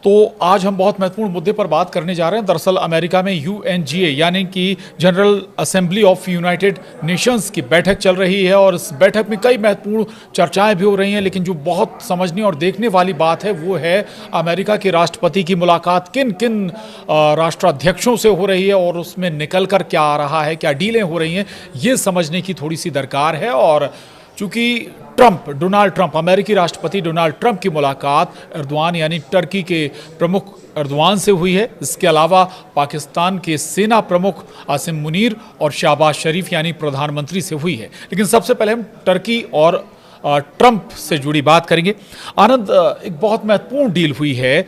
तो आज हम बहुत महत्वपूर्ण मुद्दे पर बात करने जा रहे हैं। दरअसल अमेरिका में UNGA यानी कि general assembly of United Nations की बैठक चल रही है और इस बैठक में कई महत्वपूर्ण चर्चाएं भी हो रही हैं। लेकिन जो बहुत समझने और देखने वाली बात है वो है अमेरिका के राष्ट्रपति की मुलाकात किन किन राष्ट्राध्यक्षों से हो रही है और उसमें निकल कर क्या आ रहा है, क्या डीलें हो रही हैं, ये समझने की थोड़ी सी दरकार है। और चूंकि डोनाल्ड ट्रंप, अमेरिकी राष्ट्रपति डोनाल्ड ट्रंप की मुलाकात एर्दोआन यानी टर्की के प्रमुख एर्दोआन से हुई है, इसके अलावा पाकिस्तान के सेना प्रमुख आसिम मुनीर और शहबाज शरीफ यानी प्रधानमंत्री से हुई है। लेकिन सबसे पहले हम टर्की और ट्रंप से जुड़ी बात करेंगे। आनंद, एक बहुत महत्वपूर्ण डील हुई है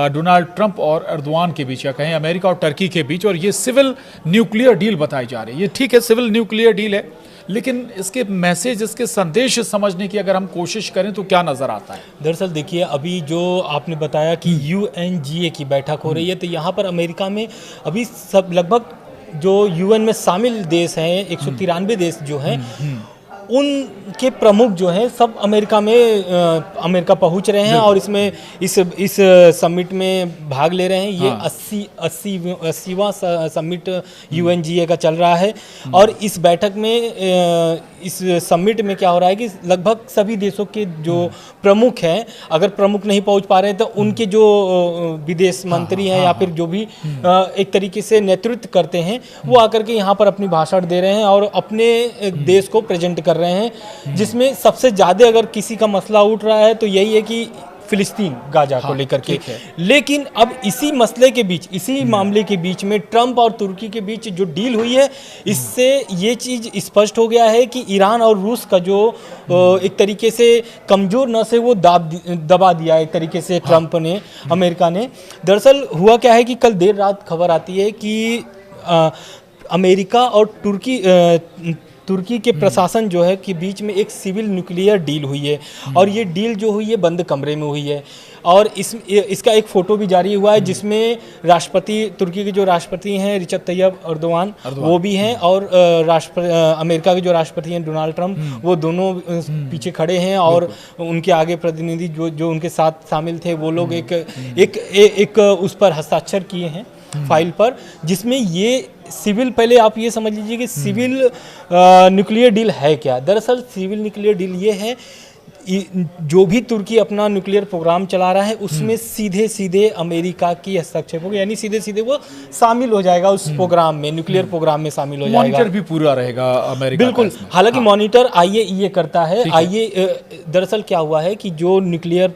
डोनाल्ड ट्रंप और एर्दोआन के बीच, या कहें अमेरिका और टर्की के बीच, और ये सिविल न्यूक्लियर डील बताई जा रही है। ये ठीक है, सिविल न्यूक्लियर डील है, लेकिन इसके मैसेज, इसके संदेश समझने की अगर हम कोशिश करें तो क्या नजर आता है? दरअसल देखिए, अभी जो आपने बताया कि UNGA की बैठक हो रही है, तो यहाँ पर अमेरिका में अभी सब लगभग जो UN में शामिल देश हैं, 193 देश जो हैं, उनके प्रमुख जो हैं सब अमेरिका अमेरिका पहुंच रहे हैं और इसमें इस समिट में भाग ले रहे हैं। ये 80वां समिट UNGA का चल रहा है। और इस बैठक में इस समिट में क्या हो रहा है कि लगभग सभी देशों के जो प्रमुख हैं, अगर प्रमुख नहीं पहुंच पा रहे हैं तो उनके जो विदेश मंत्री हैं या फिर जो भी एक तरीके से नेतृत्व करते हैं, वो आकर के यहाँ पर अपनी भाषण दे रहे हैं और अपने देश को प्रेजेंट कर रहे हैं। जिसमें सबसे ज़्यादा अगर किसी का मसला उठ रहा है तो यही है कि फिलिस्तीन, गाजा को लेकर के। लेकिन अब इसी मसले के बीच, इसी मामले के बीच में ट्रंप और तुर्की के बीच जो डील हुई है, इससे ये चीज़ स्पष्ट हो गया है कि ईरान और रूस का जो एक तरीके से कमज़ोर न से वो दबा दिया एक तरीके से ट्रंप ने, अमेरिका ने। दरअसल हुआ क्या है कि कल देर रात खबर आती है कि अमेरिका और तुर्की के प्रशासन जो है के बीच में एक सिविल न्यूक्लियर डील हुई है। और ये डील जो हुई है बंद कमरे में हुई है। और इसका एक फ़ोटो भी जारी हुआ है जिसमें तुर्की के जो राष्ट्रपति हैं रिसेप तैयब एर्दोआन वो भी हैं, और अमेरिका के जो राष्ट्रपति हैं डोनाल्ड ट्रंप, वो दोनों पीछे खड़े हैं। और उनके आगे प्रतिनिधि जो उनके साथ शामिल थे, वो लोग एक उस पर हस्ताक्षर किए हैं फाइल पर, जिसमें ये सिविल, पहले आप ये समझ लीजिए कि सिविल न्यूक्लियर डील है क्या। दरअसल सिविल न्यूक्लियर डील ये है, जो भी तुर्की अपना न्यूक्लियर प्रोग्राम चला रहा है उसमें सीधे सीधे अमेरिका की हस्तक्षेप होगी, यानी सीधे सीधे वो शामिल हो जाएगा उस प्रोग्राम में, न्यूक्लियर प्रोग्राम में शामिल हो जाएगा। मॉनिटर भी पूरा रहेगा अमेरिका, बिल्कुल। हालांकि मॉनिटर IAEA करता है। दरअसल क्या हुआ है कि जो न्यूक्लियर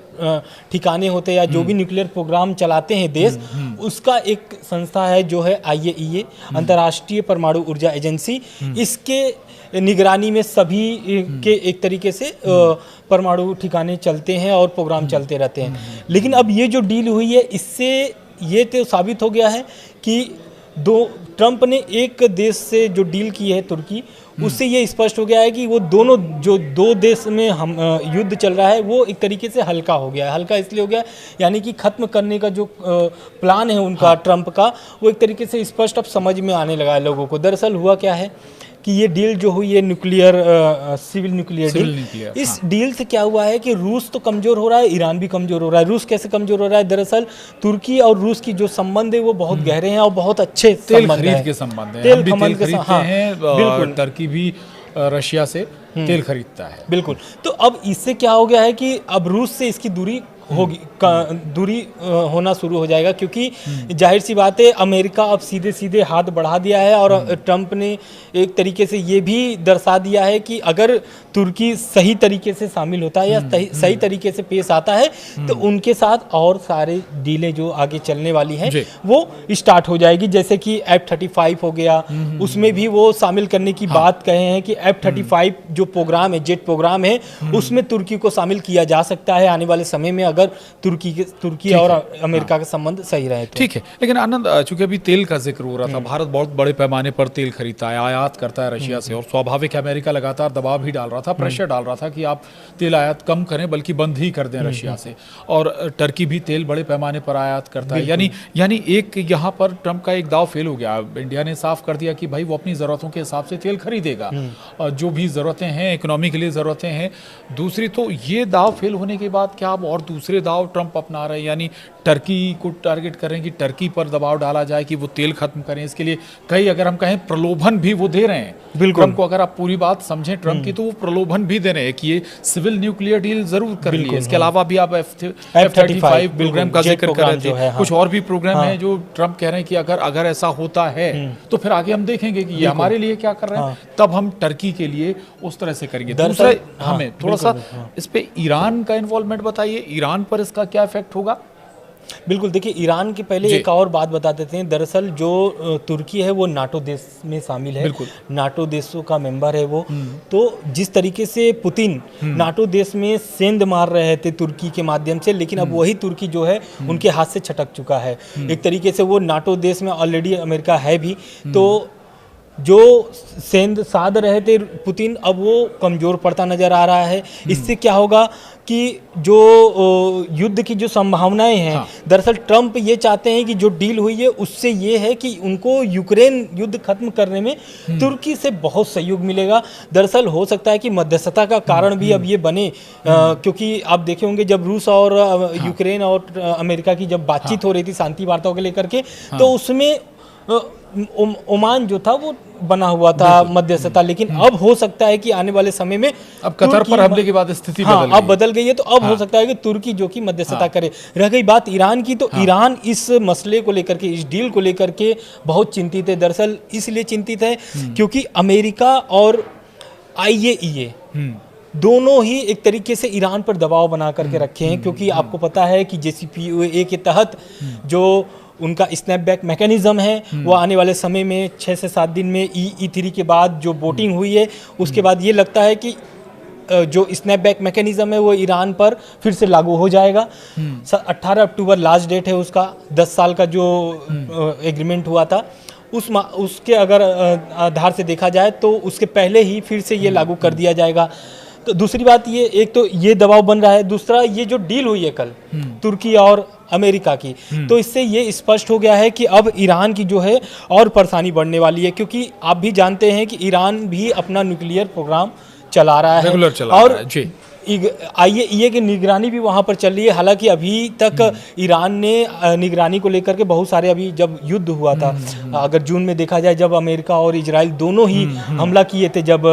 ठिकाने होते हैं या जो भी न्यूक्लियर प्रोग्राम चलाते हैं देश, उसका एक संस्था है जो है IAEA, अंतर्राष्ट्रीय परमाणु ऊर्जा एजेंसी। इसके निगरानी में सभी के एक तरीके से परमाणु ठिकाने चलते हैं और प्रोग्राम चलते रहते हैं। लेकिन अब ये जो डील हुई है, इससे ये तो साबित हो गया है कि ट्रंप ने एक देश से जो डील की है तुर्की, उससे ये स्पष्ट हो गया है कि वो दोनों जो दो देश में हम युद्ध चल रहा है वो एक तरीके से हल्का हो गया है। हल्का इसलिए हो गया यानी कि खत्म करने का जो प्लान है उनका, ट्रंप का, वो एक तरीके से स्पष्ट अब समझ में आने लगा है लोगों को। दरअसल हुआ क्या है कि ये डील जो हुई है सिविल न्यूक्लियर डील, इस डील से क्या हुआ है कि रूस तो कमज़ोर हो रहा है, ईरान भी कमज़ोर हो रहा है। रूस कैसे कमज़ोर हो रहा है? दरअसल तुर्की और रूस की जो संबंध है वो बहुत गहरे हैं और बहुत अच्छे तेल खरीद के संबंध हैं। तेल खरीदते हैं, टर्की भी रशिया से तेल खरीदता है। बिल्कुल। तो अब इससे क्या हो गया है कि अब रूस से इसकी दूरी होना शुरू हो जाएगा, क्योंकि जाहिर सी बात है अमेरिका अब सीधे सीधे हाथ बढ़ा दिया है। और ट्रंप ने एक तरीके से ये भी दर्शा दिया है कि अगर तुर्की सही तरीके से शामिल होता है या सही तरीके से पेश आता है तो उनके साथ और सारे डीलें जो आगे चलने वाली हैं वो स्टार्ट हो जाएगी। जैसे कि F-35 हो गया, उसमें भी वो शामिल करने की बात कहे हैं कि F-35 जो प्रोग्राम है, जेट प्रोग्राम है, उसमें तुर्की को शामिल किया जा सकता है आने वाले समय में, अगर तुर्की और अमेरिका का संबंध सही रहे तो। ठीक है। लेकिन आनंद, चूंकि अभी तेल का जिक्र हो रहा था, भारत बहुत बड़े पैमाने पर तेल खरीदता है, आयात करता है रशिया से, और स्वाभाविक है अमेरिका लगातार दबाव भी डाल रहा था, प्रेशर डाल रहा था कि आप तेल आयात कम करें, बल्कि बंद ही कर दें रशिया से। और टर्की भी तेल बड़े पैमाने पर आयात करता है। यानी एक यहाँ पर ट्रंप का एक दाव फेल हो गया। इंडिया ने साफ कर दिया कि भाई वो अपनी ज़रूरतों के हिसाब से तेल खरीदेगा, जो भी ज़रूरतें हैं, इकोनॉमी के लिए ज़रूरतें हैं। दूसरी तो ये दाव फेल होने के बाद क्या अब और दूसरी दूसरे दाव ट्रंप अपना रहे हैं, यानी टर्की को टारगेट करें कि टर्की पर दबाव डाला जाए कि वो तेल खत्म करें। इसके लिए कई, अगर हम कहें, प्रलोभन भी वो दे रहे हैं बिल्कुल। ट्रंप को। अगर आप पूरी बात समझें ट्रंप की, तो वो प्रलोभन भी दे रहे हैं कि ये सिविल न्यूक्लियर डील जरूर कर लिए। इसके अलावा भी आप F-35 प्रोग्राम का जिक्र कर रहे थे, कुछ और भी प्रोग्राम हैं जो ट्रंप कह रहे हैं कि अगर ऐसा होता है तो फिर आगे हम देखेंगे कि ये हमारे लिए क्या कर रहे हैं, तब हम टर्की के लिए उस तरह से करेंगे। दूसरा, हमें थोड़ा सा इस पे ईरान का इन्वॉल्वमेंट बताइए, ईरान पर इसका क्या इफेक्ट होगा? बिल्कुल, देखिए ईरान के पहले एक और बात बता देते हैं। दरअसल जो तुर्की है वो नाटो देश में शामिल है, नाटो देशों का मेंबर है वो। तो जिस तरीके से पुतिन नाटो देश में सेंध मार रहे थे तुर्की के माध्यम से, लेकिन अब वही तुर्की जो है उनके हाथ से छटक चुका है। एक तरीके से वो नाटो देश में ऑलरेडी अमेरिका है भी, तो जो सेंध साध रहे थे पुतिन, अब वो कमज़ोर पड़ता नज़र आ रहा है। इससे क्या होगा कि जो युद्ध की जो संभावनाएं हैं, दरअसल ट्रंप ये चाहते हैं कि जो डील हुई है उससे ये है कि उनको यूक्रेन युद्ध खत्म करने में तुर्की से बहुत सहयोग मिलेगा। दरअसल हो सकता है कि मध्यस्थता का कारण भी अब ये बने, क्योंकि आप देखे होंगे जब रूस और यूक्रेन और अमेरिका की जब बातचीत हो रही थी शांति वार्ताओं को लेकर के, तो उसमें ओमान जो था वो बना हुआ था मध्यस्थता। लेकिन अब हो सकता है कि आने वाले समय में अब कतर पर हमले के बाद स्थिति बदल गई है, तो अब हो सकता है कि तुर्की जो कि मध्यस्थता करे। रह गई बात ईरान की, तो ईरान इस मसले को लेकर के, इस डील को लेकर के बहुत चिंतित है। दरअसल इसलिए चिंतित है क्योंकि अमेरिका और IAEA दोनों ही एक तरीके से ईरान पर दबाव बना करके रखे हैं, क्योंकि आपको पता है कि JCPOA के तहत जो उनका स्नैपबैक मैकेनिज्म है वो आने वाले समय में 6 से 7 दिन में E3 के बाद जो वोटिंग हुई है उसके बाद ये लगता है कि जो स्नैपबैक मैकेनिज्म है वो ईरान पर फिर से लागू हो जाएगा। 18 अक्टूबर लास्ट डेट है उसका। 10 साल का जो एग्रीमेंट हुआ था उसके अगर आधार से देखा जाए तो उसके पहले ही फिर से ये लागू कर दिया जाएगा। तो दूसरी बात ये, एक तो ये दबाव बन रहा है, दूसरा ये जो डील हुई है कल तुर्की और अमेरिका की, तो इससे ये स्पष्ट हो गया है कि अब ईरान की जो है और परेशानी बढ़ने वाली है, क्योंकि आप भी जानते हैं कि ईरान भी अपना न्यूक्लियर प्रोग्राम चला रहा है और IAEA की निगरानी भी वहाँ पर चल रही है। हालांकि अभी तक ईरान ने निगरानी को लेकर के बहुत सारे, अभी जब युद्ध हुआ था, अगर जून में देखा जाए, जब अमेरिका और इजराइल दोनों ही हमला किए थे जब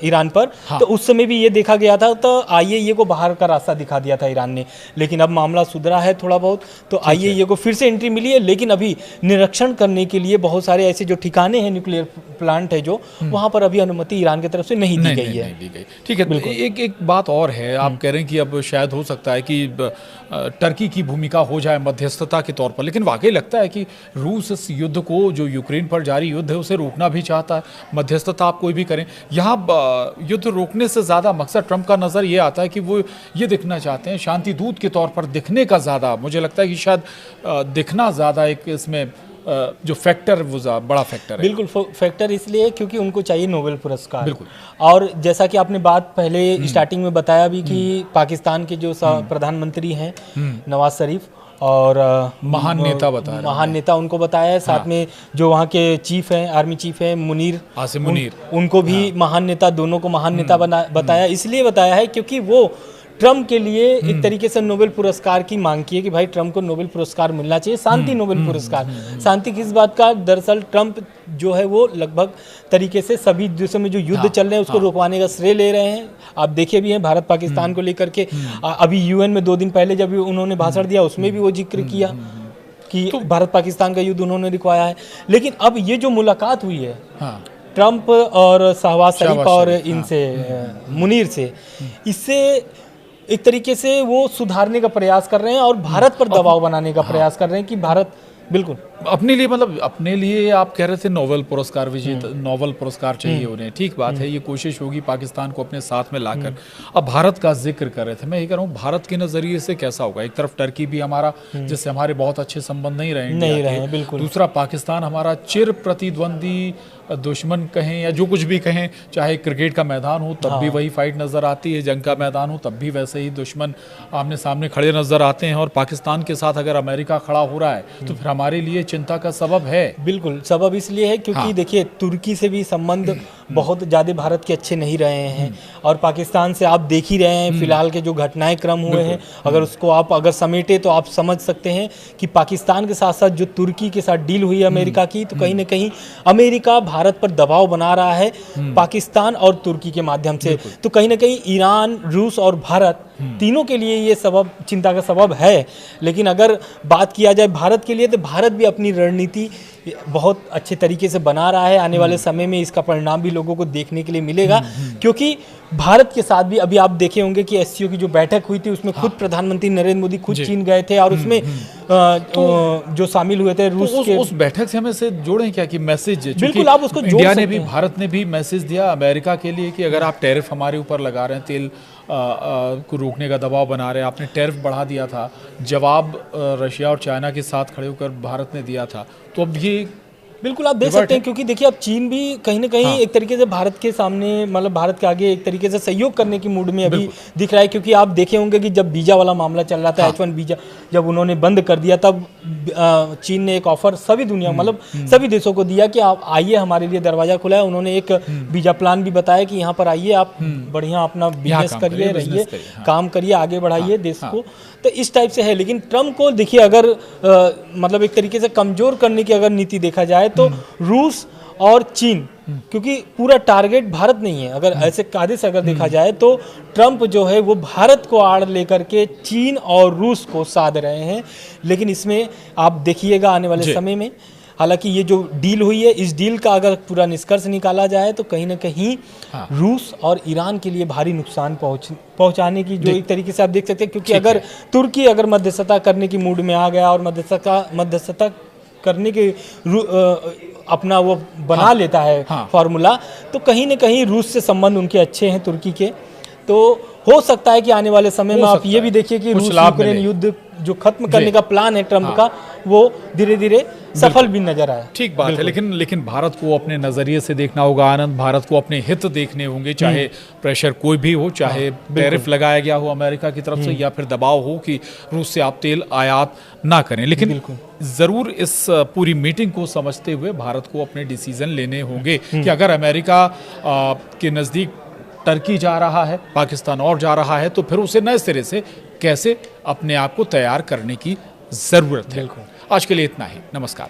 ईरान पर, तो उस समय भी ये देखा गया था, तो IAEA को बाहर का रास्ता दिखा दिया था ईरान ने। लेकिन अब मामला सुधरा है थोड़ा बहुत, तो IAEA को फिर से एंट्री मिली है, लेकिन अभी निरीक्षण करने के लिए बहुत सारे ऐसे जो ठिकाने हैं, न्यूक्लियर प्लांट है जो, वहाँ पर अभी अनुमति ईरान की तरफ से नहीं दी गई है। ठीक है, एक बात और है, आप कह रहे हैं कि अब शायद हो सकता है कि टर्की की भूमिका हो जाए मध्यस्थता के तौर पर, लेकिन वाकई लगता है कि रूस इस युद्ध को, जो यूक्रेन पर जारी युद्ध है, उसे रोकना भी चाहता है। मध्यस्थता आप कोई भी करें, यहाँ युद्ध रोकने से ज़्यादा मकसद ट्रंप का नज़र ये आता है कि वो ये दिखना चाहते हैं, शांति दूत के तौर पर दिखने का ज़्यादा, मुझे लगता है कि शायद दिखना ज़्यादा एक इसमें जो फैक्टर, वो बड़ा फैक्टर है। बिल्कुल फैक्टर इसलिए क्योंकि उनको चाहिए नोबेल पुरस्कार। बिल्कुल। और जैसा कि आपने बात पहले स्टार्टिंग में बताया भी कि पाकिस्तान के जो प्रधानमंत्री हैं नवाज शरीफ, और महान नेता बताया, महान नेता उनको बताया है, साथ में जो वहाँ के चीफ हैं, आर्मी चीफ हैं मुनीर, उनको भी महान नेता, दोनों को महान नेता बताया। इसलिए बताया है क्योंकि वो ट्रंप के लिए एक तरीके से नोबेल पुरस्कार की मांग की है कि भाई ट्रंप को नोबेल पुरस्कार मिलना चाहिए, शांति नोबेल पुरस्कार। शांति किस बात का? दरअसल ट्रंप जो है वो लगभग तरीके से सभी देशों में जो युद्ध चल रहे हैं उसको रोकवाने का श्रेय ले रहे हैं। आप देखे भी हैं भारत पाकिस्तान को लेकर के, अभी UN में 2 दिन पहले जब उन्होंने भाषण दिया उसमें भी वो जिक्र किया कि भारत पाकिस्तान का युद्ध उन्होंने रुकवाया है। लेकिन अब ये जो मुलाकात हुई है ट्रंप और शहबाज शरीफ और इनसे मुनीर से, इससे एक तरीके से वो सुधारने का प्रयास कर रहे हैं और भारत पर दबाव बनाने का प्रयास कर रहे हैं कि भारत बिल्कुल अपने लिए, मतलब अपने लिए आप कह रहे थे नोबेल पुरस्कार विजेता, नोबेल पुरस्कार चाहिए उन्हें, ठीक बात है, ये कोशिश होगी पाकिस्तान को अपने साथ में लाकर। अब भारत का जिक्र कर रहे थे, मैं ये कह रहा हूँ भारत के नज़रिए से कैसा होगा? एक तरफ टर्की भी हमारा, जिससे हमारे बहुत अच्छे संबंध नहीं रहे, बिल्कुल। दूसरा पाकिस्तान हमारा चिर प्रतिद्वंदी, दुश्मन कहें या जो कुछ भी कहें, चाहे क्रिकेट का मैदान हो तब भी वही फाइट नज़र आती है, जंग का मैदान हो तब भी वैसे ही दुश्मन आमने सामने खड़े नज़र आते हैं। और पाकिस्तान के साथ अगर अमेरिका खड़ा हो रहा है तो फिर हमारे लिए चिंता का सबब है। बिल्कुल सबब इसलिए है क्योंकि देखिए तुर्की से भी संबंध बहुत ज़्यादा भारत के अच्छे नहीं रहे हैं, और पाकिस्तान से आप देख ही रहे हैं फिलहाल के जो घटनाएं क्रम हुए हैं, अगर उसको आप अगर समेटे तो आप समझ सकते हैं कि पाकिस्तान के साथ साथ जो तुर्की के साथ डील हुई है अमेरिका की, तो कहीं ना कहीं अमेरिका भारत पर दबाव बना रहा है पाकिस्तान और तुर्की के माध्यम से। तो कहीं ना कहीं ईरान, रूस और भारत तीनों के लिए ये सबब चिंता का सबब है। लेकिन अगर बात किया जाए भारत के लिए, तो भारत भी अपनी रणनीति बहुत अच्छे तरीके से बना रहा है। आने वाले समय में इसका परिणाम भी लोगों को देखने के लिए मिलेगा, क्योंकि भारत के साथ भी अभी आप देखे होंगे कि एससीओ की जो बैठक हुई थी उसमें खुद प्रधानमंत्री नरेंद्र मोदी खुद चीन गए थे, और उसमें जो शामिल हुए थे रूस के। उस बैठक से हमें से जोड़ें क्या कि मैसेज, बिल्कुल आप उसको जोड़ इंडिया ने सकते भी, हैं। भारत ने भी मैसेज दिया अमेरिका के लिए कि अगर आप टैरिफ हमारे ऊपर लगा रहे हैं, तेल को रोकने का दबाव बना रहे हैं, आपने टैरिफ बढ़ा दिया था, जवाब रशिया और चाइना के साथ खड़े होकर भारत ने दिया था। तो अब ये बिल्कुल आप देख सकते हैं, क्योंकि देखिए अब चीन भी कहीं ना कहीं एक तरीके से भारत के सामने, मतलब भारत के आगे एक तरीके से सहयोग करने की मूड में अभी दिख रहा है। क्योंकि आप देखे होंगे कि जब वीजा वाला मामला चल रहा था, H1 वीजा जब उन्होंने बंद कर दिया, तब चीन ने एक ऑफर सभी दुनिया, मतलब सभी देशों को दिया कि आप आइए, हमारे लिए दरवाजा खुला है। उन्होंने एक वीजा प्लान भी बताया कि यहाँ पर आइए, आप बढ़िया अपना बिजनेस करिए, रहिए, काम करिए, आगे बढ़ाइए देश को। तो इस टाइप से है। लेकिन ट्रम्प को देखिए, अगर मतलब एक तरीके से कमजोर करने की अगर नीति देखा जाए तो रूस और चीन, क्योंकि पूरा टारगेट भारत नहीं है, अगर ऐसे कायदे से अगर देखा जाए तो ट्रम्प जो है वो भारत को आड़ लेकर के चीन और रूस को साध रहे हैं। लेकिन इसमें आप देखिएगा आने वाले समय में, हालांकि ये जो डील हुई है, इस डील का अगर पूरा निष्कर्ष निकाला जाए तो कहीं ना कहीं रूस और ईरान के लिए भारी नुकसान पहुंचाने की जो एक तरीके से आप देख सकते हैं। क्योंकि अगर तुर्की अगर मध्यस्थता करने की मूड में आ गया और मध्यस्थता करने के अपना वो बना लेता है फॉर्मूला, तो कहीं ना कहीं रूस से संबंध उनके अच्छे हैं तुर्की के। तो हो सकता है कि आने वाले समय में आप ये भी देखिए कि रूस यूक्रेन युद्ध जो खत्म करने का प्लान है ट्रम्प का, वो धीरे धीरे सफल भी नजर आया। ठीक बात है। लेकिन भारत को अपने नजरिए से देखना होगा आनंद, भारत को अपने हित देखने होंगे, चाहे प्रेशर कोई भी हो, चाहे टैरिफ लगाया गया हो अमेरिका की तरफ से, या फिर दबाव हो कि रूस से आप तेल आयात ना करें। लेकिन जरूर इस पूरी मीटिंग को समझते हुए भारत को अपने डिसीजन लेने होंगे कि अगर अमेरिका के नजदीक टर्की जा रहा है, पाकिस्तान और जा रहा है, तो फिर उसे नए सिरे से कैसे अपने आप को तैयार करने की जरूरत है। आज के लिए इतना ही। नमस्कार।